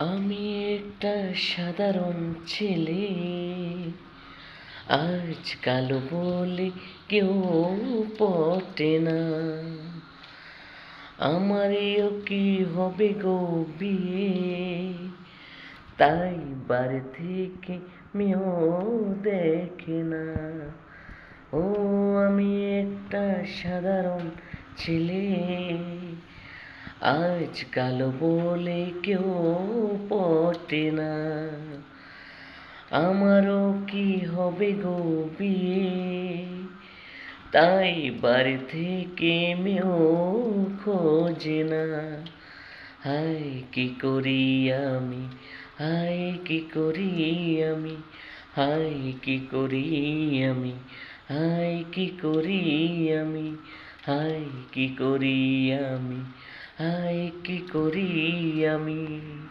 আমি একটা সাধারণ ছেলে, আজ কালো বলে কেউ পটে না। আমারও কি হবে গো বিয়ে, তাই বাড়ি থেকে মেয়েও দেখে না। ও আমি একটা সাধারণ ছেলে, আজ কালো বলে কেউ পটে না। আমারও কি হবে গো বিয়ে, তাই বাড়ি থেকে মেয়েও খোঁজে না। হায় কি করি আমি, হায় কি করি আমি, হায় কি করি আমি, হায় কি করি আমি, হায় কি করি আমি, হায় কি করি আমি।